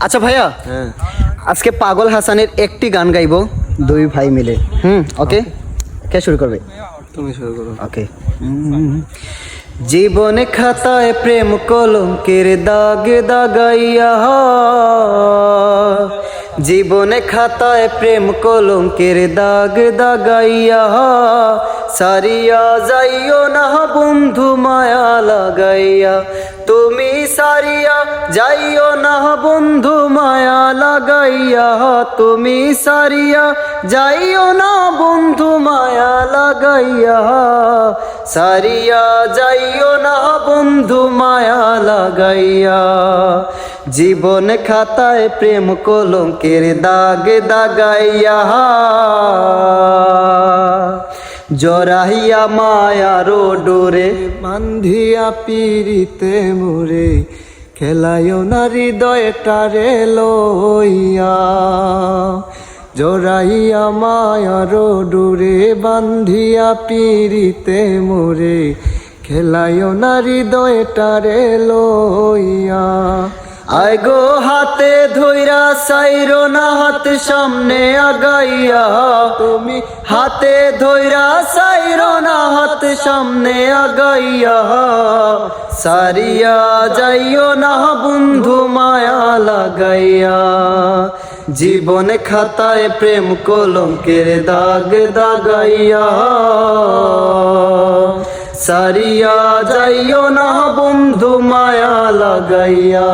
আচ্ছা ভাইয়া, আজকে পাগল হাসানের একটি গান গাইবো দুই ভাই মিলে। ওকে, কে শুরু করবে? তুমি শুরু করো। ওকে। জীবনে খাতায় প্রেম কলঙ্কের দাগ দাগাইয়া, জীবনে খাতায় প্রেম কলঙ্কের দাগ দাগাইয়া, সারিয়া যাইও না বন্ধু মায়া লাগাইয়া, তুমি সারিয়া যাইও না বন্ধু মায়া লাগাইয়া, তুমি সারিয়া যাইও না বন্ধু মায়া লাগাইয়া, সারিয়া যাইও না বন্ধু মায়া লাগাইয়া, জীবন খাতায় প্রেম কলঙ্কের দাগ দাগাইয়া, জরাইয়া মায়ার ডোরে বান্ধিয়া পিরিতে মোরে, খেলায়ও না হৃদয়টারে লইয়া, জরাইয়া মায়ার ডোরে বান্ধিয়া পিরিতে মোরে, খেলায়ও না হৃদয়টারে লইয়া। আয় গো হাতে ধইরা সাইরো না হাত সামনে আগাইয়া, তুমি হাতে ধইরা সাইরো না হাত সামনে আগাইয়া, সারিয়া যাইও না বন্ধু মায়া লাগাইয়া, জীবন খাতায় প্রেম কলঙ্কের দাগ দাগাইয়া, সারিয়া যাইও না বন্ধু মায়া লাগাইয়া।